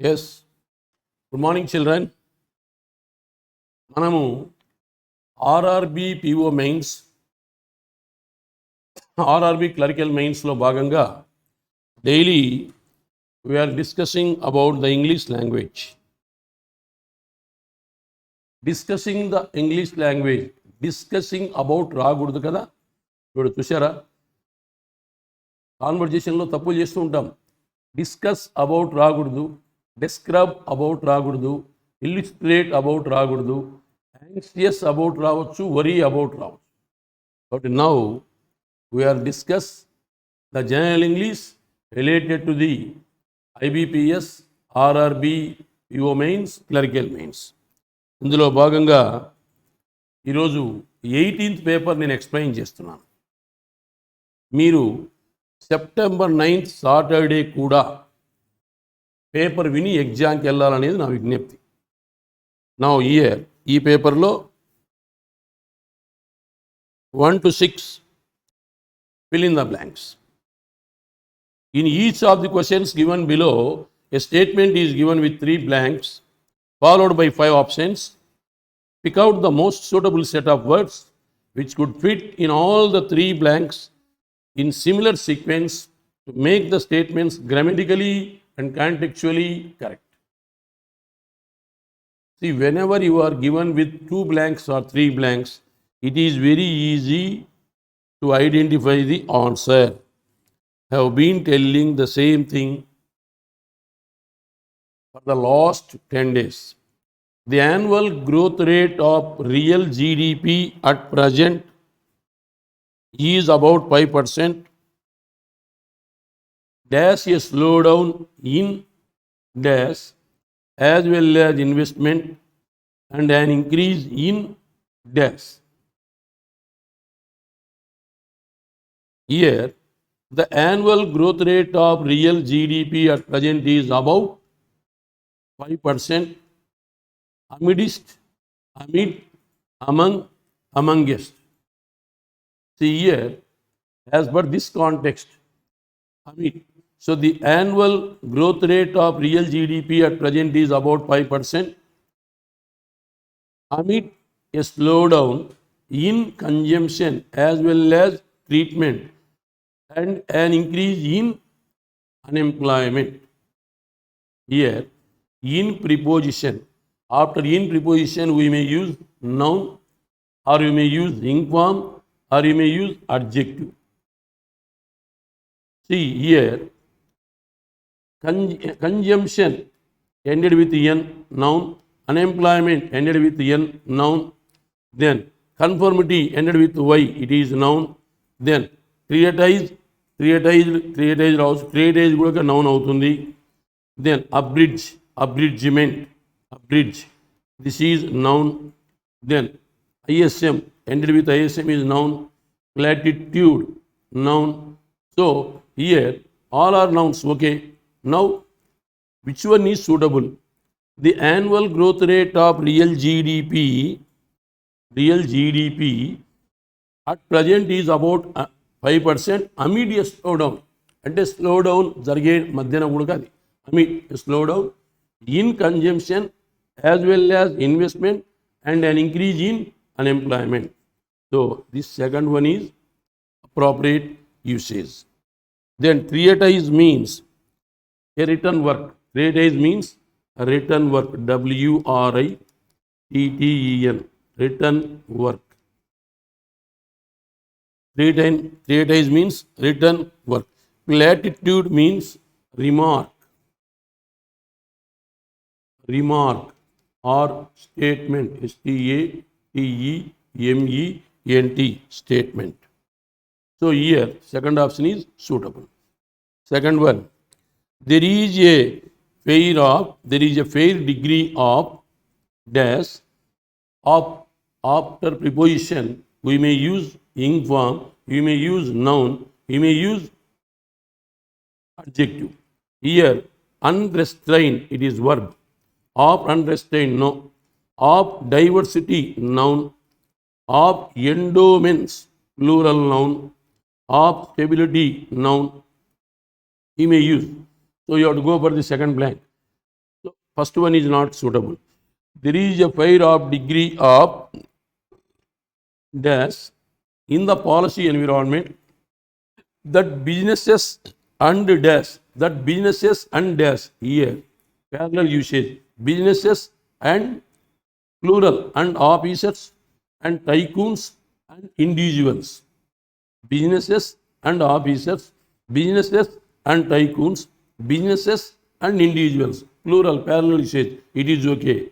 Yes. Good morning, children. మనము RRB PO mains RRB clerical మెయిన్స్లో భాగంగా daily we are discussing about the English language. Discussing about రాకూడదు కదా. ఇప్పుడు చూసారా, కాన్వర్జేషన్లో తప్పులు చేస్తూ ఉంటాం. డిస్కస్ అబౌట్ రాకూడదు, డిస్క్రైబ్ అబౌట్ రాకూడదు, ఇల్లుస్ట్రేట్ అబౌట్ రాకూడదు, యాంగ్షియస్ అబౌట్ రావచ్చు, వరీ అబౌట్ రావచ్చు. కాబట్టి now we are discuss the general English related to the IBPS, RRB, PO mains, clerical mains. ఇందులో భాగంగా ఈరోజు 18th పేపర్ నేను ఎక్స్ప్లెయిన్ చేస్తున్నాను. మీరు సెప్టెంబర్ 9th సాటర్డే కూడా పేపర్ విని ఎగ్జామ్కి వెళ్ళాలనేది నా విజ్ఞప్తి. నా ఈ పేపర్లో 1 to 6 fill in the blanks. In each of the questions given below, a statement is given with 3 blanks followed by 5 options. Pick out the most suitable set of words which could fit in all the 3 blanks in similar sequence to make the statements grammatically and contextually correct. See, whenever you are given with 2 blanks or 3 blanks, it is very easy to identify the answer. I have been telling the same thing for the last 10 days. The annual growth rate of real GDP at present is about 5%. Dash a slowdown in dash as well as investment and an increase in dash. Here, the annual growth rate of real GDP at present is about 5%. Amongst. See here, as per this context, amid. So the annual growth rate of real GDP at present is about 5%. Amid a slowdown in consumption as well as treatment and an increase in unemployment. Here, in preposition. After in preposition, we may use noun, or you may use ing form, or you may use adjective. See here, consumption ended with n, noun. Unemployment ended with n, noun. Then conformity ended with y, it is noun. Then creatize కూడా noun అవుతుంది. Then abridgement, this is noun. Then ISM ended with ISM is noun. Platitude, noun. So here all are nouns. Okay, now which one is suitable? The annual growth rate of real GDP at present is about 5% amid a slowdown. అంటే slow down జరిగే మధ్యన కూడా కాదు. amid a slowdown in consumption as well as investment and an increase in unemployment. So this second one is appropriate usage. Then treatise means a written work. Treatise means a written work. WRITTEN, written work. Treatise means written work. Platitude means remark or statement. STATEMENT, statement. So here second option is suitable. Second one, there is a fair degree of dash of after preposition. We may use ing form, we may use noun, we may use adjective. Here unrestrained, it is verb. Of unrestrained, no. Of diversity, noun. Of endowments, plural noun. Of stability, noun. He may use. So you have to go for the second blank. first one is not suitable. There is a fair of degree of dash in the policy environment that businesses and dash, here parallel usage, businesses and plural and officers and tycoons and individuals, businesses and officers, businesses and tycoons, businesses and individuals, plural parallel usage, it is okay.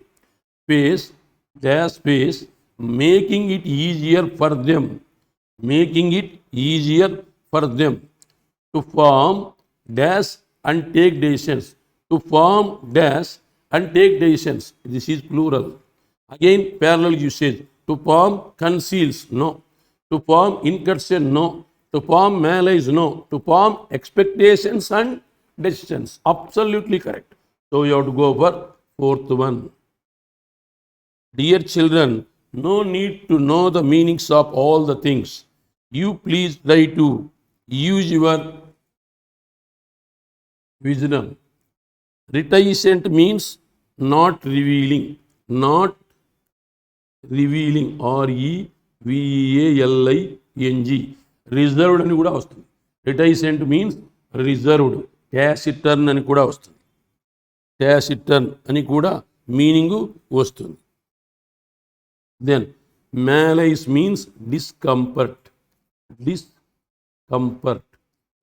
Space dash space, making it easier for them, making it easier for them to form dash and take decisions, to form dash and take decisions, this is plural. Again parallel usage, to form conceals, no, to form incursion, no, to form malice, no, to form expectations and decisions, absolutely correct. So you have to go for fourth one. Dear children, no need to know the meanings of all the things. You please try to use your wisdom. Reticent means not revealing, not revealing, REVEALING, reserved అని కూడా వస్తుంది. Reticent means reserved. Taciturn అని కూడా వస్తుంది. Taciturn అని కూడా meaning వస్తుంది. Then malice means discomfort, discomfort,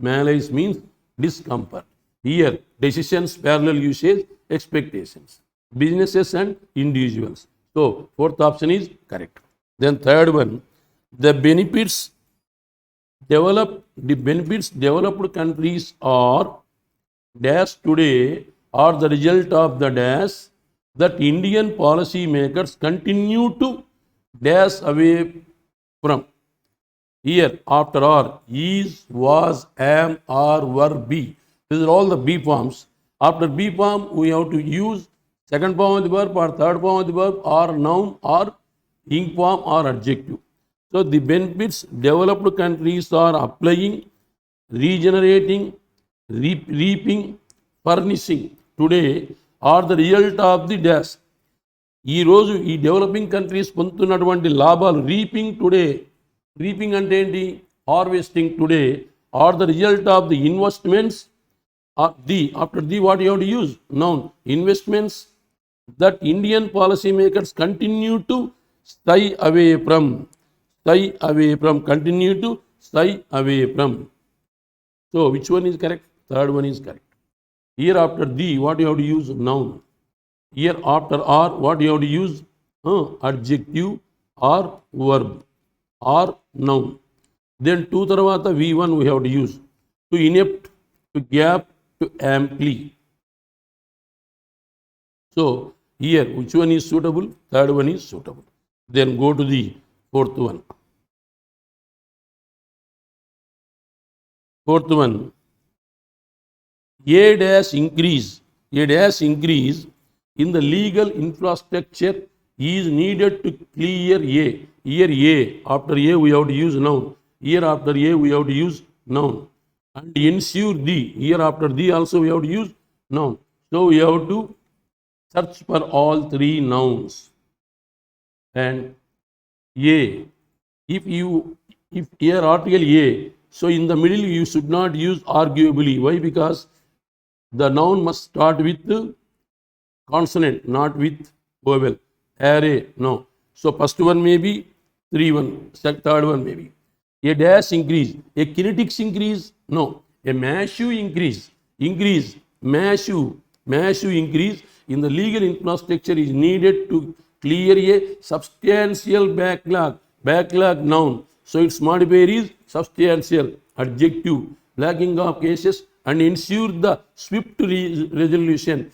malice means discomfort. Here decisions parallel usage, expectations, businesses and individuals. So fourth option is correct. Then third one, the benefits developed countries are dash today are the result of the dash that Indian policy makers continue to dash away from. Here after R, is, was, am, are, were, be. These are all the be forms. After be form we have to use second form of the verb or third form of the verb or noun or ing form or adjective. So the benefits developed countries are applying, regenerating, reaping, furnishing today are the result of the dash. ఈ రోజు ఈ developing countries పొందుతున్నటువంటి లాభాలు, reaping today, reaping అంటే ఏంటి, harvesting today, are the result of the investments, after the what you have to use, noun, investments that Indian policy makers continue to stay away from, continue to stay away from. So which one is correct? Third one is correct. Here after the what you have to use, noun. Here after R what you have to use, adjective or verb or noun. Then to tarvata V1 we have to use, to inept, to gap, to amply. So here which one is suitable? Third one is suitable. Then go to the fourth one. Fourth one, a dash increase in the legal infrastructure is needed to clear A. Here A, after A we have to use noun. Here after A we have to use noun. And ensure the, here after the also we have to use noun. So we have to search for all three nouns. And A, if here article A, so in the middle you should not use arguably. Why? Because the noun must start with consonant, not with vowel. Array, no. So first one may be 3-1, third one may be. A dash increase, a kinetics increase, no. A massive increase, massive increase in the legal infrastructure is needed to clear a substantial backlog noun. So its modifier is substantial, adjective, lacking of cases, and ensure the swift resolution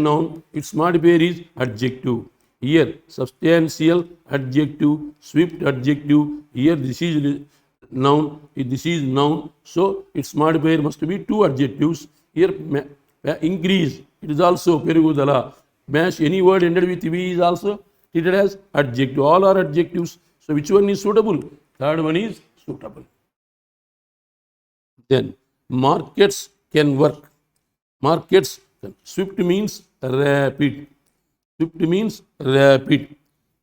noun, its modifier is adjective. Here substantial adjective, swift adjective, here this is noun, so its modifier must be two adjectives. Here increase, it is also perugudala. Mash, any word ended with V is also treated as adjective. All are adjectives. So which one is suitable? Third one is suitable. Then markets can Swift means rapid. Swift means rapid.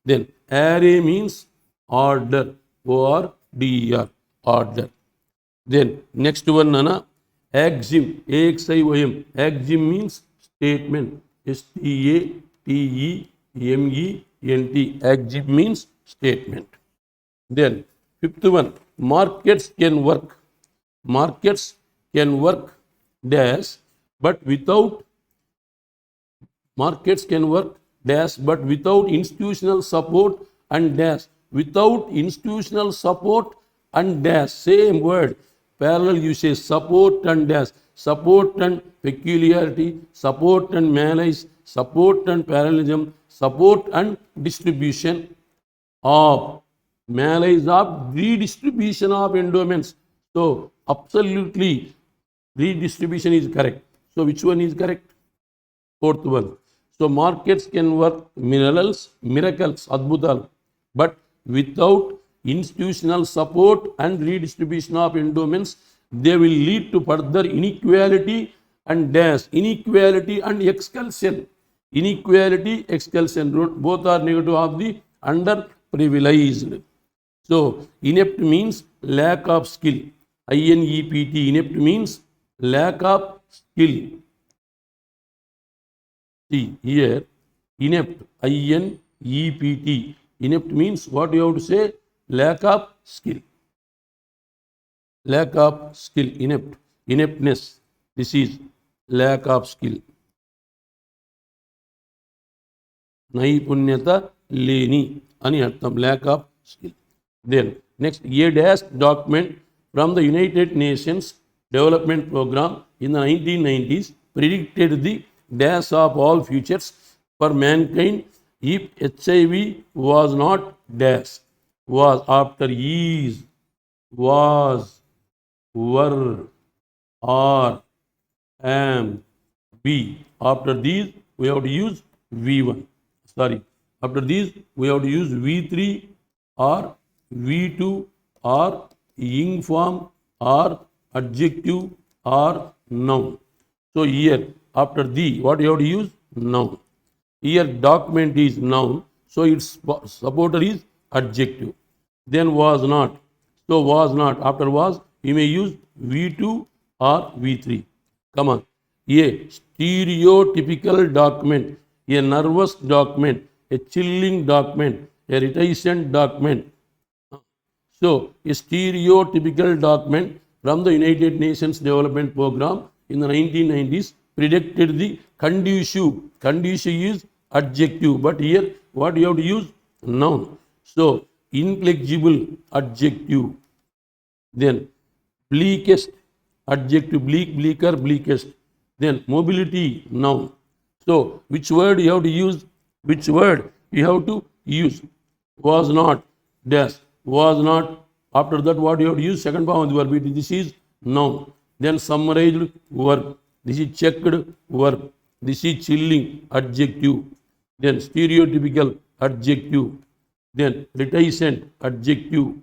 Then array means order. O-R-D-E-R. Order. Then next one, Nana. Axiom. A-X-I-O-M. Axiom means statement. S-T-A-T-E-M-E-N-T. Axiom means statement. Then fifth one. Markets can work. Markets can work dash, but without markets can work dash, but without institutional support and dash. Without institutional support and dash. Same word. Parallel usage. Support and dash. Support and peculiarity. Support and malice. Support and parallelism. Support and distribution of malice of redistribution of endowments. So absolutely redistribution is correct. So which one is correct? Fourth one. So markets can work miracles, adbhutal, but without institutional support and redistribution of endowments, they will lead to further inequality and dash. Inequality and expulsion. Inequality, expulsion, both are negative of the underprivileged. So inept means lack of skill. I-N-E-P-T. Inept means lack of skill. See here, inept. I-N-E-P-T. Inept means what you have to say? Lack of skill. Lack of skill. Inept. Ineptness. This is lack of skill. నైపుణ్యత లేని అని అర్థం. Lack of skill. Then next, a dash document from the United Nations Development Program in the 1990s predicted the dash of all futures for mankind if HIV was not dash, was after is, was, were, are, am, be. After these we have to use V1. After these we have to use V3 or V2 or ing form or adjective or noun. So here after the what you have to use? Noun. Here document is noun, so its supporter is adjective. Then was not. So was not. After was you may use V2 or V3. Come on. A stereotypical document, a nervous document, a chilling document, a reticent document. So a stereotypical document from the United Nations Development Program in the 1990s predicted the conducive. Conducive is adjective, but here what you have to use? Noun. So inflexible adjective. Then bleakest adjective, bleak, bleaker, bleakest. Then mobility, noun. So which word you have to use? Which word you have to use? Was not, dash, was not. After that what you have to use? Second form of the verb. This is noun. Then summarized verb. This is checked verb. This is chilling adjective. Then stereotypical adjective. Then reticent adjective.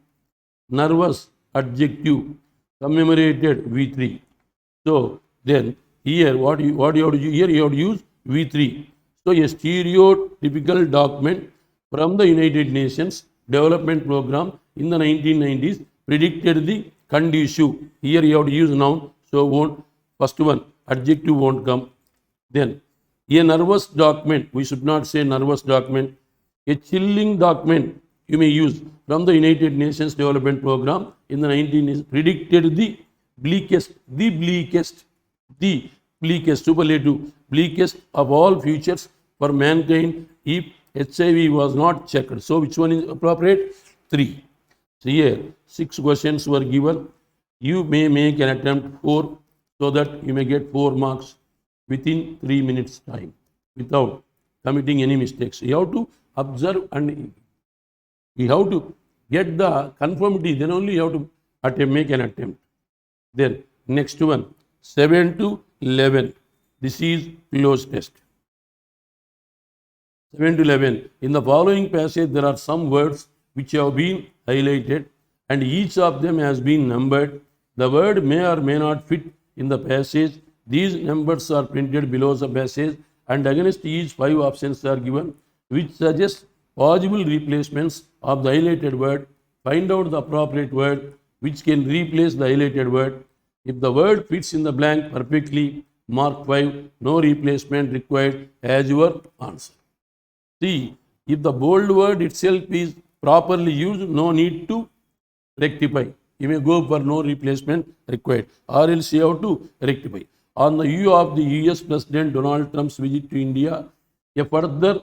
Nervous adjective. Commemorated V3. So then here what you have to use? Here you have to use V3. So a stereotypical document from the United Nations Development Program in the 1990s predicted the conducive. Here you have to use noun, so won't. First one adjective won't come. Then a nervous document, we should not say nervous document. A chilling document you may use from the United Nations Development Program in the 1990s predicted the bleakest, superlative, bleakest of all futures for mankind if HIV was not checked. So which one is appropriate? 3. So here 6 questions were given. You may make an attempt 4 so that you may get 4 marks within 3 minutes time without committing any mistakes. You have to observe and you have to get the conformity, then only you have to make an attempt. Then next one, 7 to 11. This is closed test. 7 to 11. In the following passage, there are some words which have been highlighted and each of them has been numbered. The word may or may not fit in the passage These numbers are printed below the passage, and against each 5 options are given which suggest possible replacements of the highlighted word. Find out the appropriate word which can replace the highlighted word. If the word fits in the blank perfectly, mark 5, no replacement required as your answer. See, if the bold word itself is properly used, no need to rectify. You may go for no replacement required, or else you have to rectify. On the eve of the US President Donald Trump's visit to India, a further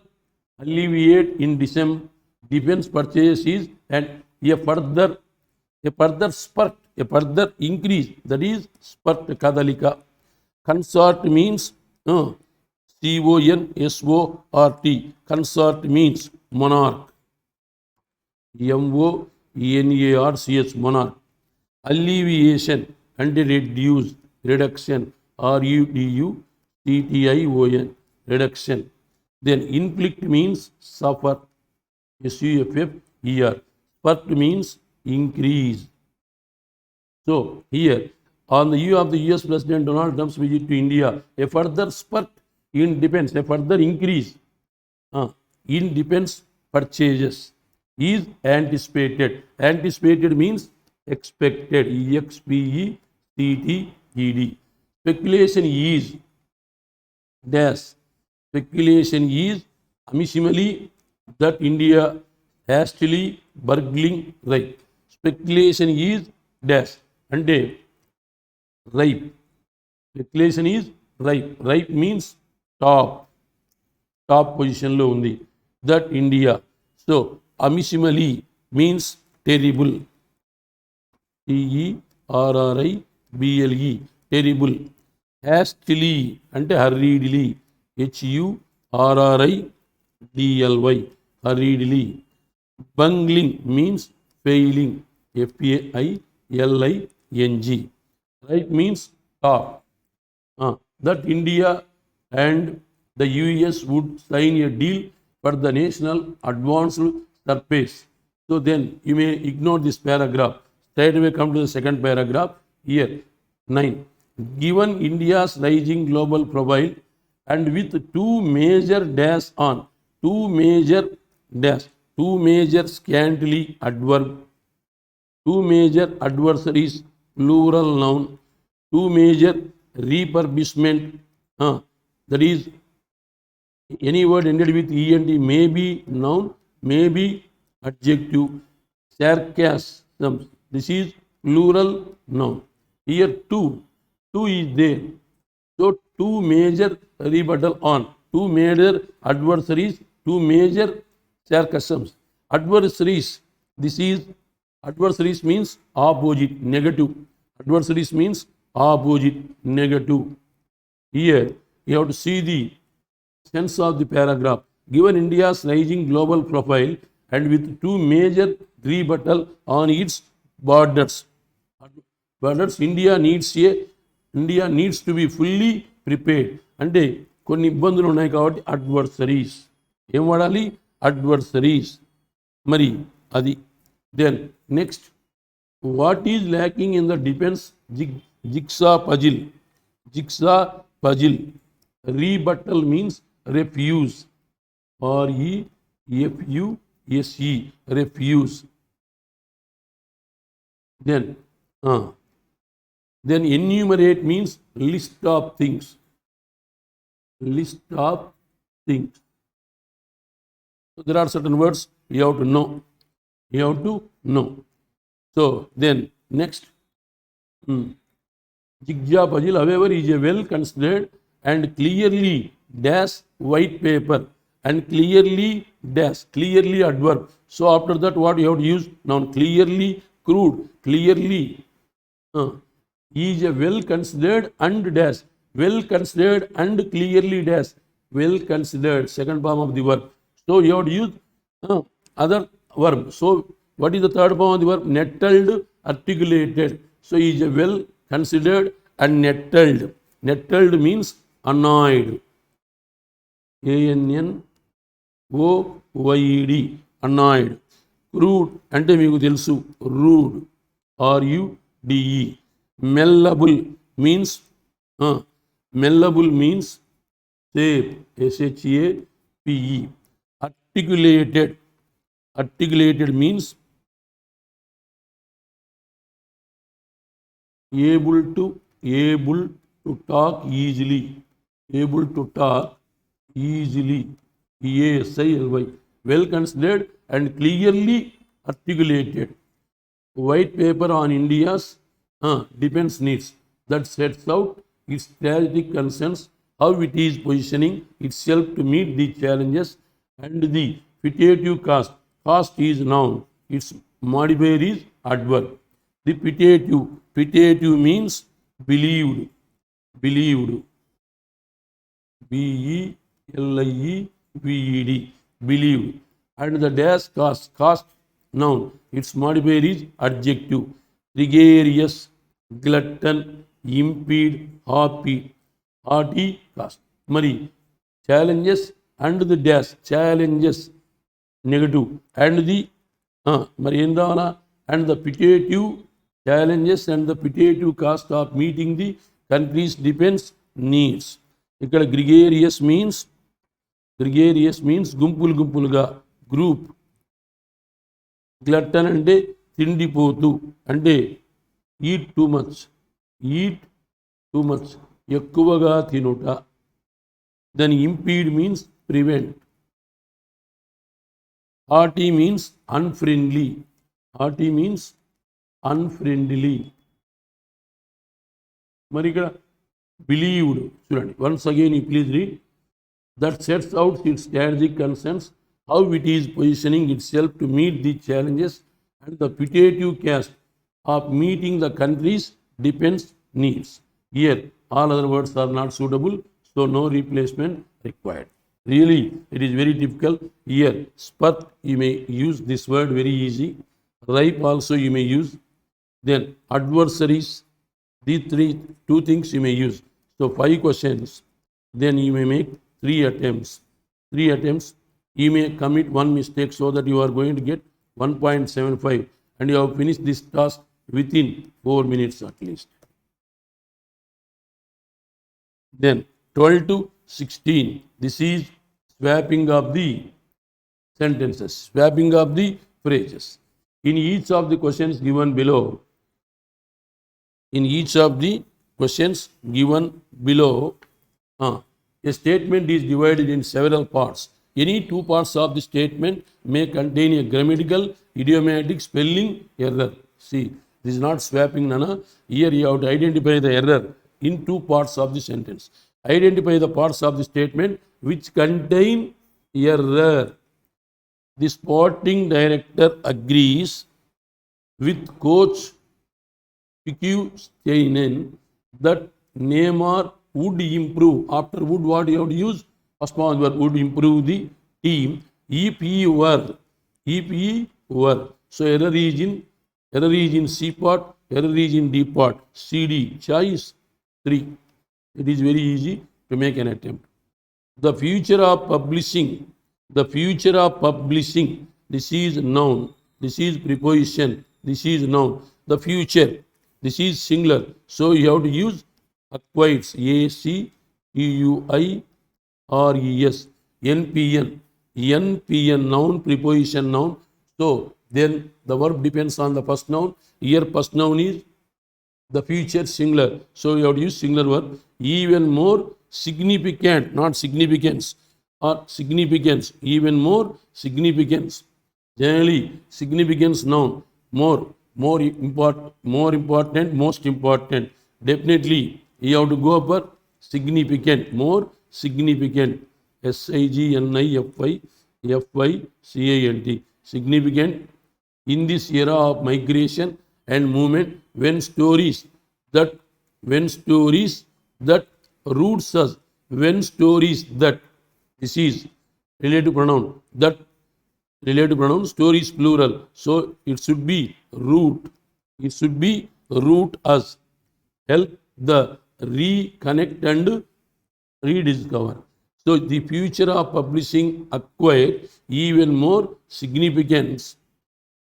alleviate in December defense purchases and a further spurt, a further increase, that is spurt kadalika. Consort means CONSORT. Consort means monarch. MONARCH, monarch. Alleviation and reduce, reduction. RUDUCTION, reduction. Then inflict means suffer. SUFFER. Spurt means increase. So here, on the eve of the US President Donald Trump's visit to India, a further spurt in defense, a further increase in defense purchases is anticipated. Anticipated means expected. EXPECTED. Speculation is dash. Speculation is amicimally that India hastily burgling right. Speculation is dash and ripe. Speculation is ripe. Ripe means top position lo undi. That India. So amicimally means terrible. TERRIBLE, terrible. Hastily ante hurriedly. HURRIDLY, hurriedly. Bungling means failing. FAILING. Right means top. That India and the US would sign a deal for the national advanced surface. So then you may ignore this paragraph. Straight away come to the second paragraph. Here, 9. Given India's rising global profile and with two major scantily adverb, two major adversaries, plural noun, two major refurbishment, that is any word ended with END may be noun, may be adjective. Sarcasm, this is plural noun. Here two is there. So two major rebuttal on, two major adversaries, two major sarcasms. Adversaries, this is adversaries means opposite, negative. Adversaries means opposite, negative. Here you have to see the sense of the paragraph. Given India's rising global profile and with two major rebuttal on its borders, India needs to be fully prepared. అంటే కొన్ని ఇబ్బందులు ఉన్నాయి కాబట్టి adversaries ఏం వాడాలి? Adversaries. మరి అది. Then next, what is lacking in the defence jigsaw puzzle? Jigsaw puzzle. rebuttal means refuse. REFUSE, refuse. Then enumerate means list of things. List of things. So there are certain words you have to know. So then next, Jigja puzzle, however, is a well considered and clearly dash white paper and clearly dash, clearly adverb. So after that what you have to use? Noun. Clearly, crude, clearly. Is a well considered and dash. Well considered and clearly dash. Well considered, second form of the verb. So you have to use other verb. So what is the third form of the verb? Nettled, articulated. So he is a well considered and nettled. Nettled means annoyed. ANNOYED, annoyed. Crude అంటే మీకు తెలుసు, rude. RUDE. Malleable means Malleable means shape, shape. Articulated, articulated means able to talk easily, able to talk easily, EASILY, well considered and clearly articulated. White paper on India's defense needs that sets out its strategic concerns, how it is positioning itself to meet the challenges, and the petitive cost. Cost is noun, its modifier is adverb. The petitive means believed, believed, BELIEVED, believed. And the dash cost noun, its modifier is adjective. Gregarious, glutton, impede, hearty cost. Mari challenges and the dash, challenges negative, and the మరి ఏందానా and the petitive challenges and the petitive cost of meeting the country's defense needs. ఇక్కడ gregarious means గుంపులుగా, group. Glutton అంటే తిండిపోతూ, అంటే eat too much, ఎక్కువగా తినుట. Then impede means prevent. Hearty means unfriendly, మరి ఇక్కడ బిలీవ్డ్ చూడండి. Once again you please read. That sets out its strategic concerns, how it is positioning itself to meet the challenges, and the petitive cast of meeting the country's defense needs. Here, all other words are not suitable, so no replacement required. Really, it is very difficult. Here, spurt, you may use this word very easy. Ripe also you may use. Then, adversaries, these two things you may use. So, 5 questions. Then you may make 3 attempts. You may commit one mistake so that you are going to get 1.75, and you have finished this task within 4 minutes at least. Then 12 to 16, this is swapping of the sentences, swapping of the phrases. In each of the questions given below, a statement is divided in several parts. Any 2 parts of the statement may contain a grammatical, idiomatic, spelling error. See, this is not swapping, Nana. Here you have to identify the error in 2 parts of the sentence. Identify the parts of the statement which contain error. The sporting director agrees with coach Pique Steinen that Neymar would improve. After would, what you have to use? First one word, would improve the team if he were. So error is in C part, error is in D part. CD, choice 3. It is very easy to make an attempt. The future of publishing. This is noun. This is preposition. This is noun. The future. This is singular. So you have to use acquires, ACQUIRES. NPN noun, preposition noun. So then the verb depends on the first noun. Here first noun is the future singular, so you have to use singular verb. Even more significant, not significance, or significance, even more significance. Generally significance noun, more important, most important. Definitely you have to go for significant, more significant. SIGNIFICANT, significant. In this era of migration and movement, when stories that roots us, this is relative pronoun, stories plural, so it should be root, us, help the reconnect and rediscover. So the future of publishing acquired even more significance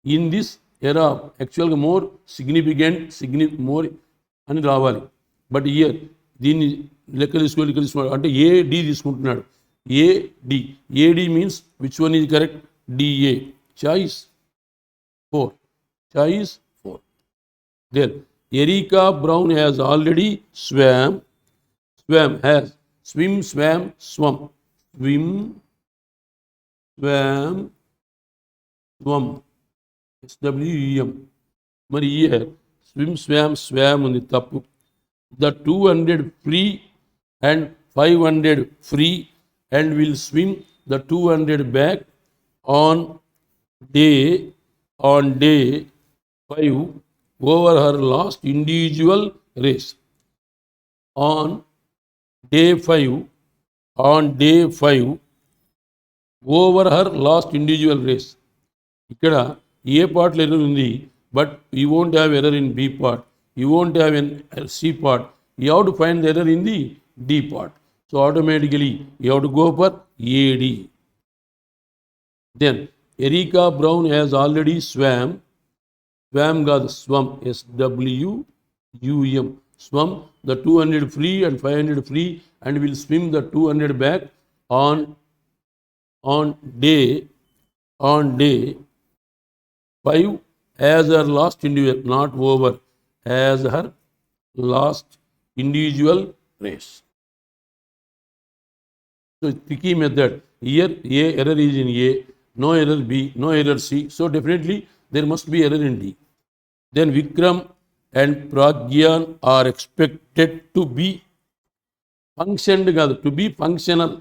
in this era. Actually more significant, more అని రావాలి. But here దీన్ని లెక్క తీసుకున్నాడు అంటే AD తీసుకుంటున్నాడు. AD AD means which one is correct? DA. Choice 4. Choice 4. Then Erika Brown has already has swim, swam, swum. Swim, swam, swum. SWEM. మరి year swim, swarm ఉంది తప్పు. The 200 free and 500 free and will swim the 200 back on day 5 over her last individual race. On day 5 over her last individual race. ఇక్కడ ఏ పార్ట్లో error ఉంది, but you won't have error in B part, you won't have in C part, you have to find the error in the D part. So automatically you have to go for AD. Then Erika Brown has already swam కాదు swum, SWUM, swum the 200 free and 500 free and will swim the 200 back on day 5 as her last individual, not over, as her last individual race. So tricky method. Here A error is in A, no error B, no error C. So definitely there must be error in D. Then Vikram and Pragyan are expected to be functioned కాదు, to be functional,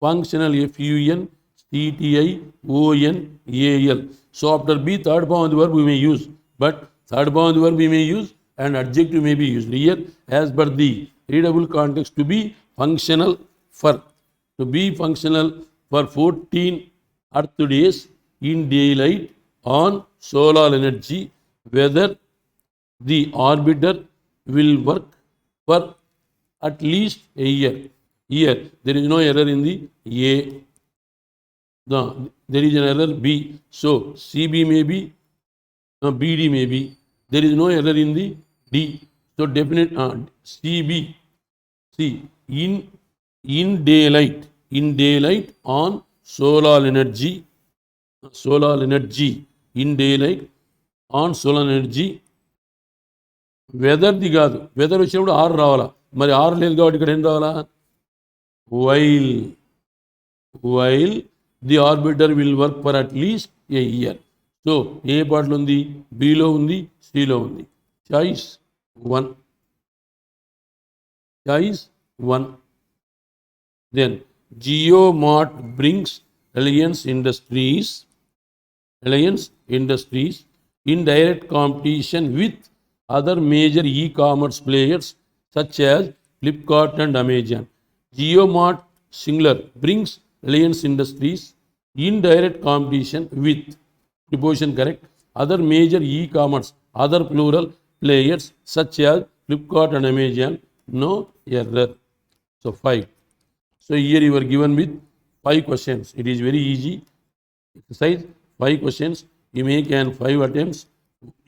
FUNCTIONAL. So after B, third form of the verb we may use, but third form of the verb we may use and adjective may be used. Here as per the readable context, to be functional for 14 earth days in daylight on solar energy, whether the orbiter will work for at least a year. Here there is no error in the A. No, there is an error B. So CB may be, BD may be. There is no error in the D. So definite CB. See, in daylight on solar energy, in daylight on solar energy. వెదర్ది కాదు, weather వచ్చినప్పుడు are రావాలా, మరి are లేదు కాబట్టి ఇక్కడ ఏం రావాలా? While the orbiter will work for at least a year. So a పార్ట్లో ఉంది? బిలో ఉంది, సిలో ఉంది. Choice 1. Then GeoMart brings Reliance Industries in direct competition with other major e-commerce players such as Flipkart and Amazon. GeoMart singular brings Reliance Industries in direct competition with, preposition correct, other major e-commerce, other plural players such as Flipkart and Amazon. No error. So 5. So here you are given with 5 questions. It is very easy exercise. 5 questions. You make 5 attempts.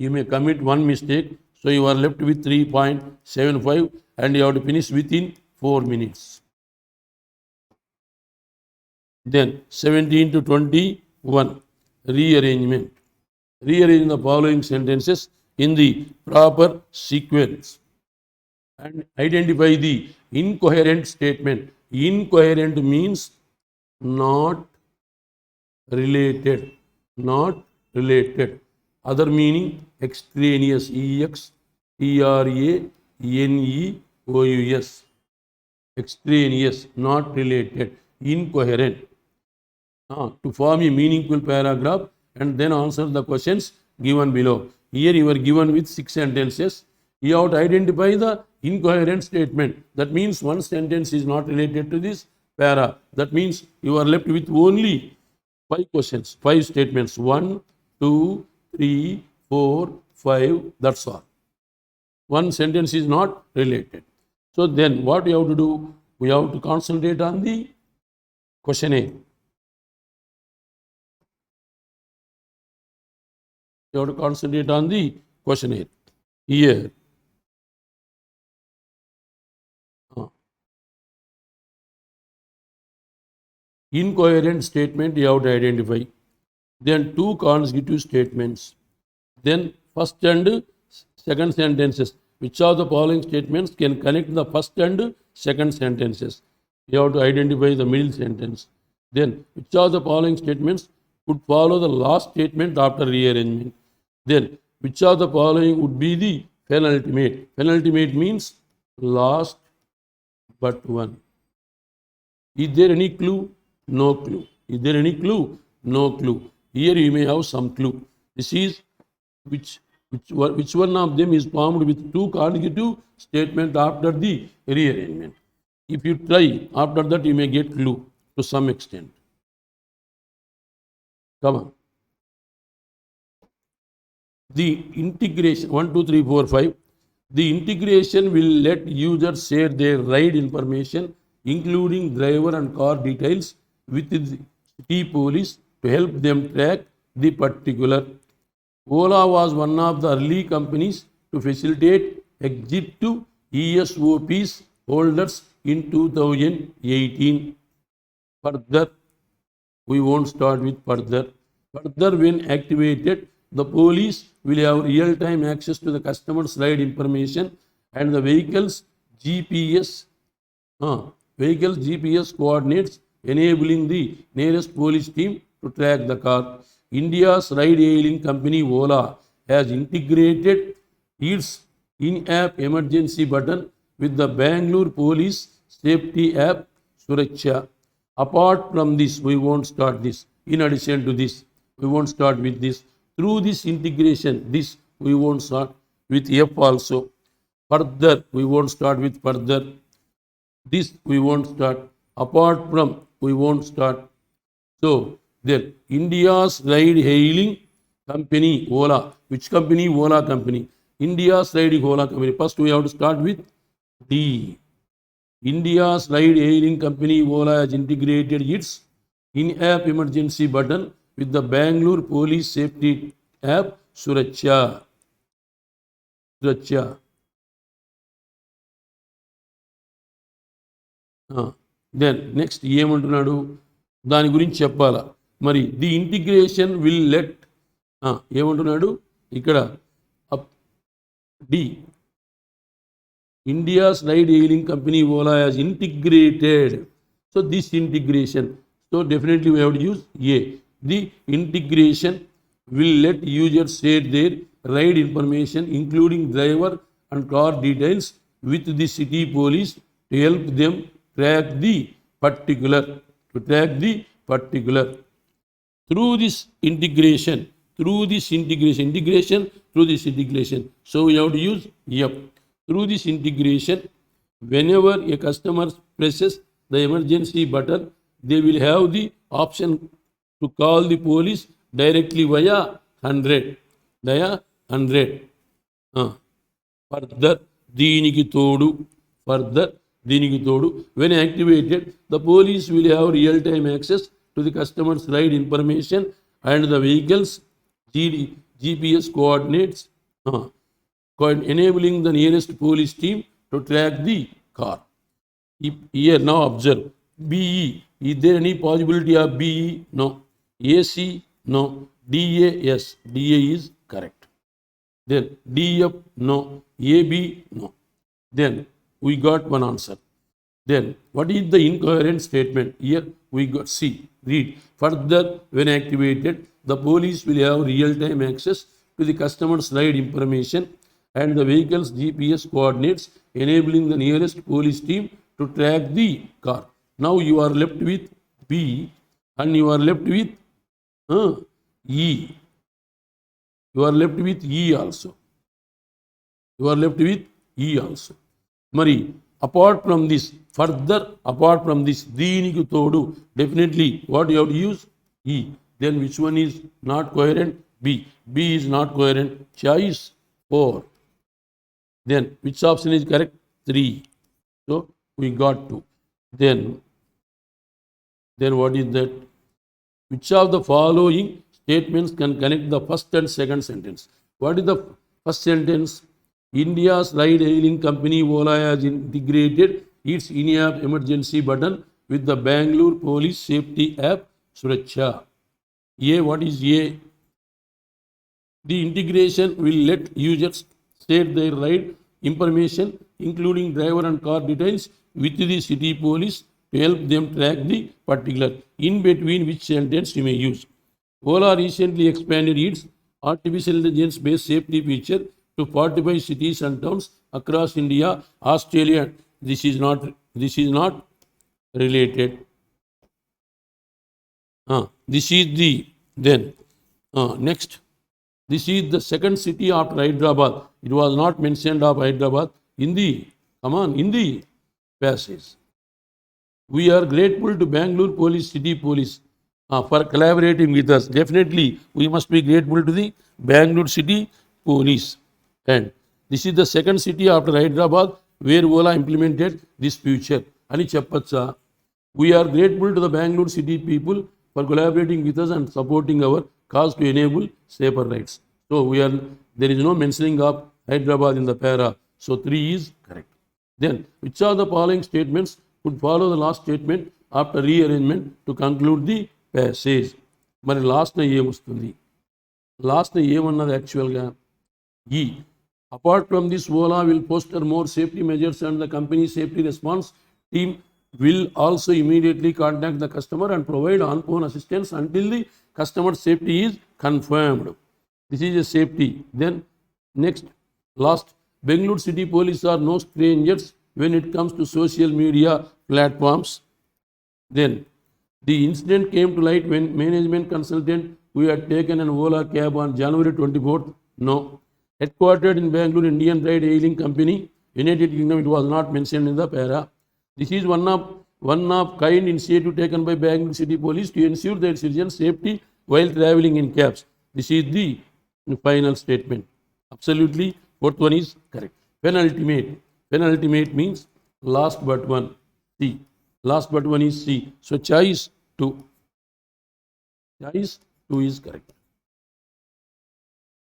You may commit 1 mistake. So you are left with 3.75 and you have to finish within 4 minutes. Then 17 to 21. Rearrangement. Rearrange the following sentences in the proper sequence and identify the incoherent statement. Incoherent means not related. Other meaning extraneous, EXTRANEOUS. Extraneous, not related, incoherent. To form a meaningful paragraph and then answer the questions given below. Here you are given with 6 sentences. You have to identify the incoherent statement. That means one sentence is not related to this para. That means you are left with only 5 questions, 5 statements. 1, 2, 3, 4, 5. That's all. One sentence is not related. So then what you have to do? We have to concentrate on the questionnaire. You have to concentrate on the questionnaire. Here Incoherent statement you have to identify. Then two consecutive statements. Then first and second sentences. Which of the following statements can connect the first and second sentences? You have to identify the middle sentence. Then which of the following statements would follow the last statement after rearrangement? Then which of the following would be the penultimate? Penultimate means last but one. Is there any clue? No clue. Is there any clue? No clue. Here you may have some clue. This is which one of them is formed with two consecutive statements after the rearrangement. If you try, after that you may get clue to some extent. Come on. The integration, 1, 2, 3, 4, 5. The integration will let users share their ride information, including driver and car details, with the city police to help them track the particular. Ola was one of the early companies to facilitate exit to ESOPs holders in 2018. Further, we won't start with further. Further, when activated, the police will have real-time access to the customer's ride information and the vehicle's GPS coordinates, enabling the nearest police team to track the car. India's ride-hailing company Ola has integrated its in-app emergency button with the Bangalore Police Safety app Suraksha. Apart from this, we won't start this. In addition to this, we won't start with this. Through this integration, this we won't start with F also. Further, we won't start with further. This we won't start. Apart from, we won't start. So, then India's ride-hailing company Ola. Which company? Ola company. India's ride-hailing Ola company. First, we have to start with D. India's ride-hailing company Ola has integrated its in-app emergency button with the Bangalore Police Safety app Suraksha. Then next ఏమంటున్నాడు దాని గురించి చెప్పాలా మరి the integration will let ఏమంటున్నాడు ఇక్కడ D India's ride-hailing company Ola has integrated. So this integration. So definitely we have to use A. The integration will let users share their ride information, including driver and car details, with the city police to help them track the particular. Through this integration. So we have to use F. Through this integration, whenever a customer presses the emergency button, they will have the option to call the police directly via 100. Further, దీనికి తోడు, when activated, the police will have real-time access to the customer's ride information and the vehicle's GPS coordinates, enabling the nearest police team to track the car. Here now observe BE. Is there any possibility of BE? No. AC? No. DA? Yes. DA is correct. Then DF? No. AB? No. Then we got one answer. Then what is the incoherent statement? Here we got C. Read. Further, when activated, the police will have real-time access to the customer's ride information and the vehicle's GPS coordinates, enabling the nearest police team to track the car. Now you are left with B and you are left with E. You are left with E also. Mari, apart from this, దీనికి తోడు, definitely what you have to use? E. Then which one is not coherent? B. B is not coherent. Choice 4. Then which option is correct? 3. So we got 2. Then what is that? Which of the following statements can connect the first and second sentence? What is the first sentence? India's ride-hailing company Ola has integrated its in-app emergency button with the Bangalore Police Safety app Suraksha. A, what is A? The integration will let users share their ride information, including driver and car details, with the city police to help them track the particular in between which sentence you may use. Ola recently expanded its artificial intelligence based safety feature to 45 cities and towns across India, Australia. This is not related. This is the then next. This is the second city after Hyderabad. It was not mentioned of Hyderabad in the passage. We are grateful to Bangalore Police City Police for collaborating with us. Definitely, we must be grateful to the Bangalore City Police. And this is the second city after Hyderabad where Ola implemented this feature. Ani Chappacha. We are grateful to the Bangalore City people for collaborating with us and supporting our cause to enable safer rides. So there is no mentioning of Hyderabad in the para. So 3 is correct. Then, which of the following statements could follow the last statement after rearrangement to conclude the passage? మరి లాస్ట్న ఏమొస్తుంది? లాస్ట్న ఏమన్నది యాక్చువల్గా ఈ apart from this, Ola will foster more safety measures and the company safety response team will also immediately contact the customer and provide on-phone assistance until the customer safety is confirmed. This is a safety. Then next, last, Bangalore City Police are no strangers when it comes to social media platforms. Then the incident came to light when management consultant who had taken an Ola cab on January 24th. No. Headquartered in Bangalore, Indian ride hailing company, United Kingdom, it was not mentioned in the para. This is one of kind initiative taken by Bangalore City Police to ensure their citizens' safety while traveling in cabs. This is the final statement. Absolutely, fourth one is correct. Penultimate. Penultimate means last but one. C. Last but one is C. So choice 2. Choice 2 is correct.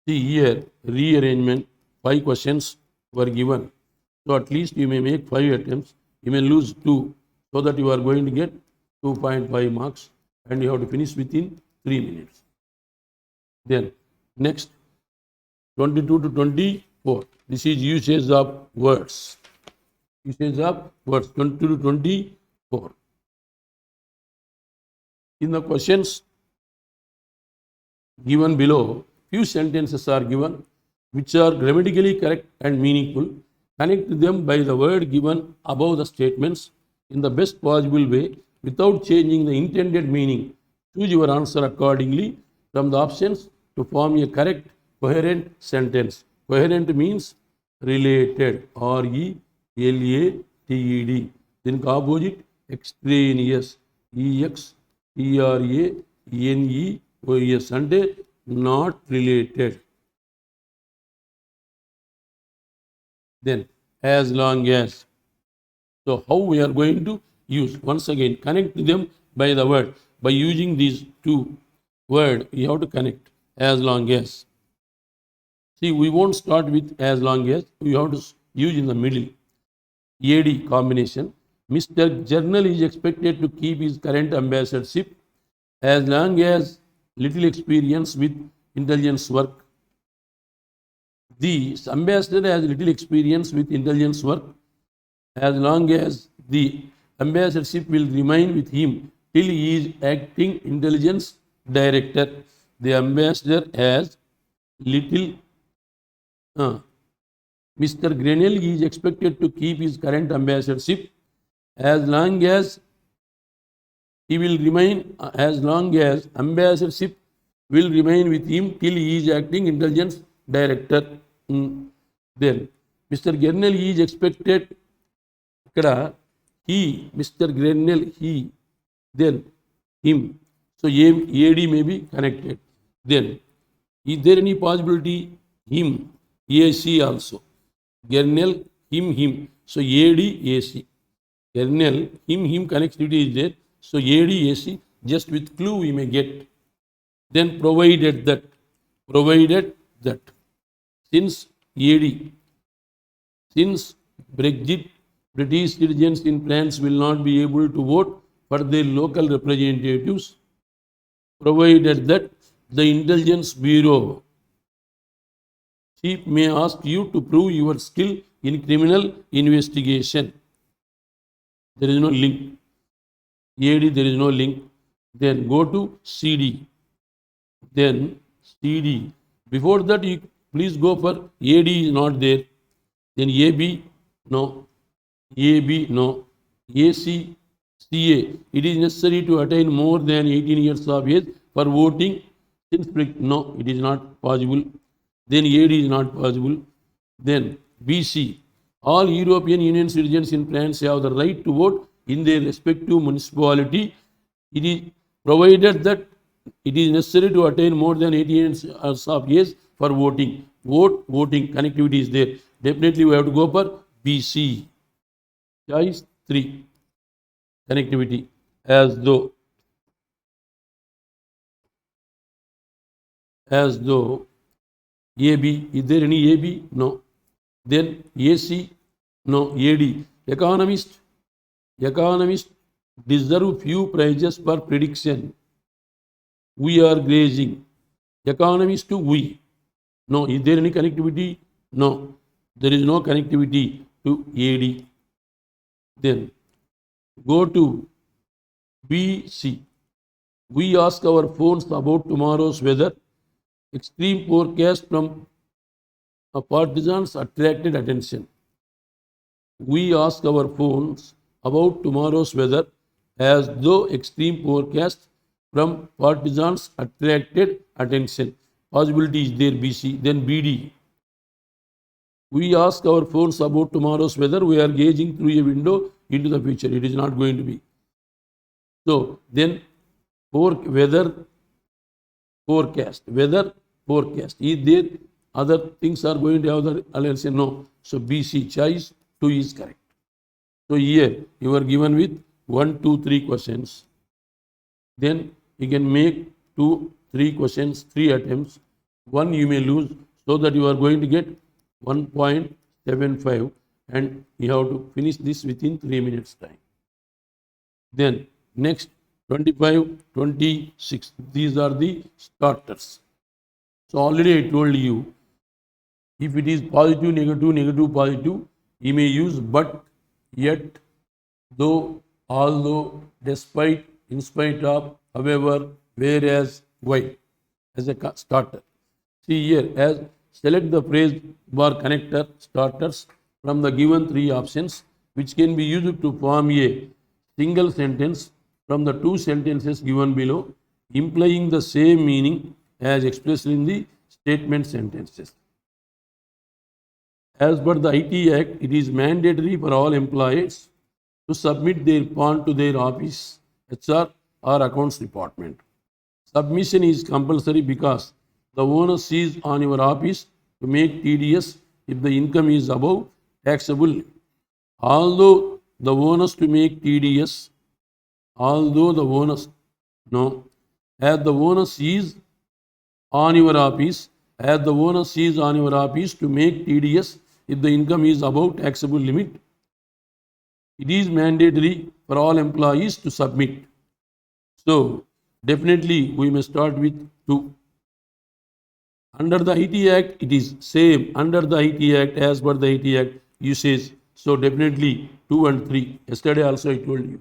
See here, rearrangement, 5 questions were given. So at least you may make 5 attempts. You may lose 2, so that you are going to get 2.5 marks and you have to finish within 3 minutes. Then next, 22 to 24. This is usage of words. Usage of words, 22 to 24. In the questions given below, few sentences are given which are grammatically correct and meaningful. Connect them by the word given above the statements in the best possible way without changing the intended meaning. Choose your answer accordingly from the options to form a correct, coherent sentence. Coherent means related. RELATED. Then opposite, extraneous. EXTRANEOUS. And not related. Then as long as. So how we are going to use? Once again, connect them by the word. By using these 2 words, you have to connect as long as. See, we won't start with as long as. We have to use in the middle. AD combination. Mr. Journal is expected to keep his current ambassadorship as long as little experience with intelligence work. The ambassador has little experience with intelligence work as long as the ambassadorship will remain with him till he is acting intelligence director. The ambassador has little. Mr. Grenell is expected to keep his current ambassadorship as long as he will remain, as long as ambassadorship will remain with him till he is acting intelligence director. Then Mr. Grenell is expected, Mr. Grenell, then him. So AD may be connected. Then is there any possibility him, AC also? Grenell, him. So AD, AC. Grenell, him connectivity is there. So AD, AC, just with clue we may get. Then provided that. Since AD, since Brexit, British citizens in France will not be able to vote for their local representatives, provided that the Intelligence Bureau chief may ask you to prove your skill in criminal investigation. There is no link. AD, there is no link. Then go to CD. Then CD. Before that, you please go for AD is not there. Then AB, no. AB, no. AC, CA. It is necessary to attain more than 18 years of age for voting. No, it is not possible. Then AD is not possible. Then BC. All European Union citizens in France have the right to vote in their respective municipality. It is provided that it is necessary to attain more than 18 years of age for voting. Voting, connectivity is there. Definitely we have to go for BC. Choice 3. Connectivity. As though AB, is there any AB? No. Then AC, no. AD. Economist deserve few prizes for prediction. We are grazing. Economist to we. No. Is there any connectivity? No. There is no connectivity to AD. Then go to BC. We ask our phones about tomorrow's weather. Extreme forecast from partisans attracted attention. We ask our phones about tomorrow's weather as though extreme forecast from partisans attracted attention. Possibility is there, BC. Then BD. We ask our phones about tomorrow's weather. We are gazing through a window into the future. It is not going to be. So then weather forecast. Is there other things are going to have the alliance? No. So BC, choice 2 is correct. So here you are given with 1, 2, 3 questions. Then you can make 2, 3 questions, 3 attempts. One you may lose, so that you are going to get 1.75, and you have to finish this within 3 minutes time. Then next 25, 26. These are the starters. So already I told you, if it is positive, negative, positive, you may use but, yet, though, although, despite, in spite of, however, whereas, why, as a starter. See here, as select the phrase bar connector starters from the given 3 options, which can be used to form a single sentence from the 2 sentences given below, implying the same meaning as expressed in the statement sentences. As per the IT Act, it is mandatory for all employees to submit their PAN to their office, HR or accounts department. Submission is compulsory because the onus is on your office to make TDS if the income is above taxable limit. Although the onus to make TDS, as the onus is on your office, to make TDS if the income is above taxable limit, it is mandatory for all employees to submit. So definitely we must start with 2. Under the IT Act, it is same. Under the IT Act, as per the IT Act usage. So definitely 2 and 3. Yesterday also I told you.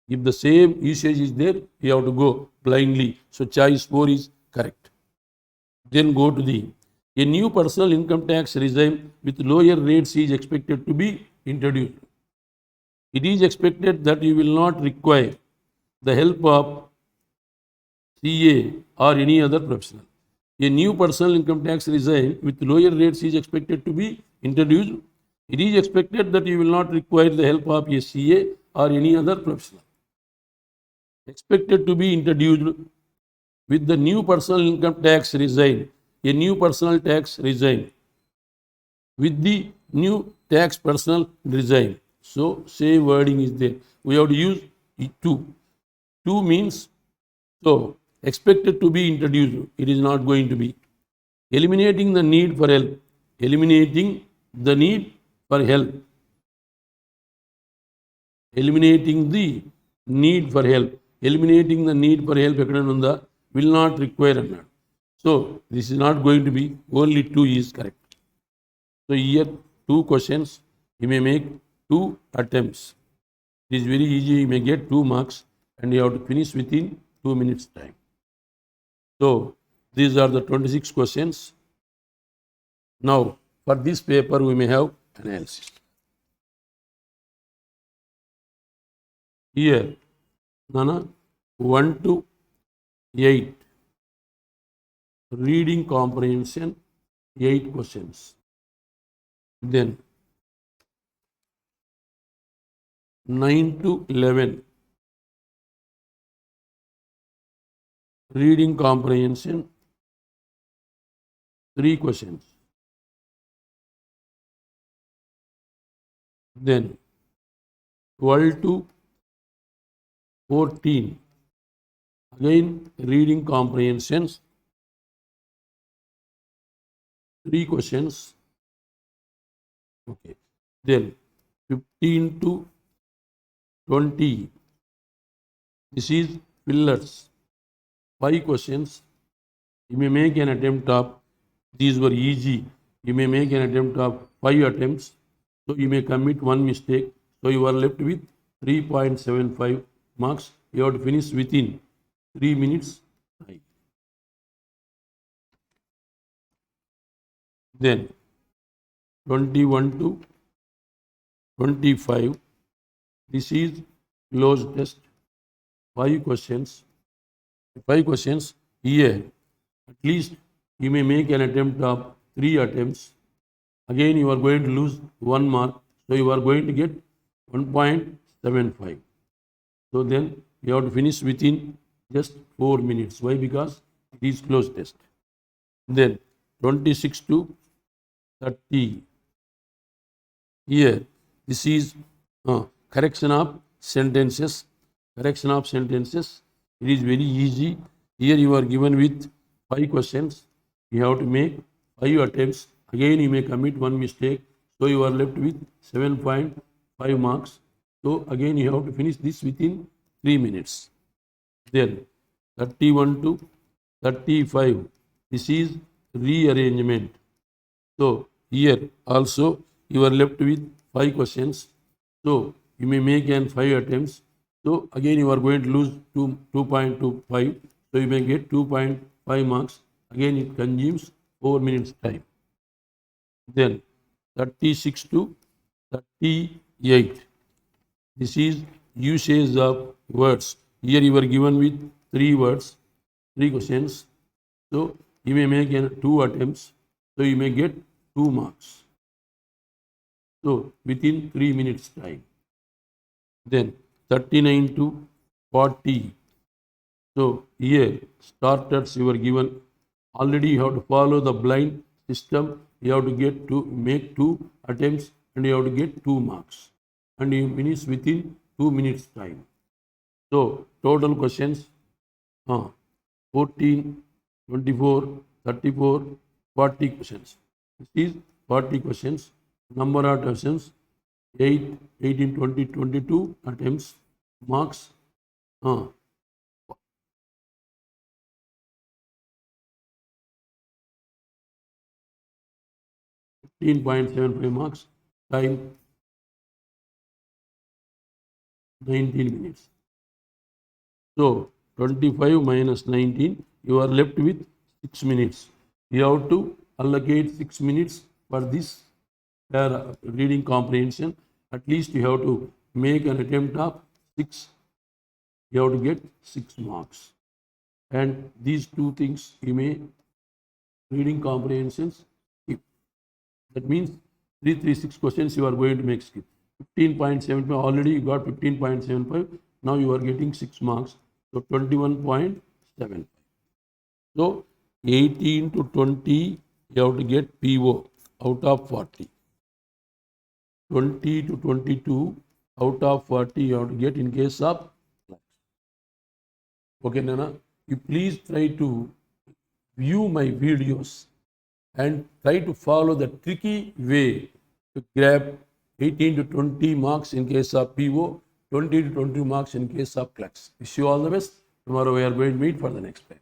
If the same usage is there, you have to go blindly. So choice 4 is correct. Then go to a new personal income tax regime with lower rates is expected to be introduced. It is expected that you will not require the help of CA or any other professional. A new personal income tax regime with lower rates is expected to be introduced. It is expected that you will not require the help of a CA or any other professional. Expected to be introduced with the new personal income tax regime. A new personal tax regime with the new tax personal regime. So same wording is there. We have to use 2. 2 means, so expected to be introduced. It is not going to be. Eliminating the need for help. Eliminating the need for help. Eliminating the need for help. Eliminating the need for help ఎక్కడైనా ఉందా? Will not require అన్నాడు. So this is not going to be, only 2 is correct. So here 2 questions, you may make 2 attempts. It is very easy, you may get 2 marks and you have to finish within 2 minutes time. So these are the 26 questions. Now for this paper we may have analysis. Here, Nana, 1 to 8, reading comprehension, 8 questions. Then 9 to 11, reading comprehension, 3 questions. Then 12 to 14, again reading comprehensions, 3 questions. Okay. Then 15 to 20, this is fillers, 5 questions. You may make an attempt of, these were easy, you may make an attempt of 5 attempts. So you may commit 1 mistake. So you are left with 3.75 marks. You have to finish within 3 minutes. Right. Then 21 to 25, this is closed test, 5 questions. 5 questions here. At least you may make an attempt of 3 attempts. Again you are going to lose 1 mark. So you are going to get 1.75. So then you have to finish within just 4 minutes. Why? Because it is closed test. Then 26 to 30. Here, this is correction of sentences. Correction of sentences. It is very easy. Here you are given with 5 questions. You have to make 5 attempts. Again you may commit 1 mistake. So you are left with 7.5 marks. So again you have to finish this within 3 minutes. Then 31 to 35, this is rearrangement. So here also you are left with 5 questions. So you may make an 5 attempts. So again you are going to lose 2.25. So you may get 2.5 marks. Again it consumes 4 minutes time. Then 36 to 38, this is usage of words. Here you are given with 3 words, 3 questions. So you may make 2 attempts. So you may get 2 marks. So within 3 minutes time. Then 39 to 40. So here starters you are given. Already you have to follow the blind system. You have to make 2 attempts and you have to get 2 marks. And you finish within 2 minutes time. So total questions 14, 24, 34, 40 questions. This is 40 questions. Number of questions 8, 18, 20, 22 attempts. Marks 15.75 marks. Time 19 minutes. So 25 minus 19, you are left with 6 minutes. You have to allocate 6 minutes for this reading comprehension. At least you have to make an attempt of 6. You have to get 6 marks. And these 2 things you may reading comprehensions skip. That means 336 questions you are going to make skip. 15.75, already you got 15.75. Now you are getting 6 marks. So 21.75. So 18 to 20, you have to get PO out of 40. 20 to 22 out of 40 you have to get in case of class. Okay, Nana, you please try to view my videos and try to follow the tricky way to grab 18 to 20 marks in case of PO 20 to 22 marks in case of clerks. Wish you all the best. Tomorrow we are going to meet for the next time.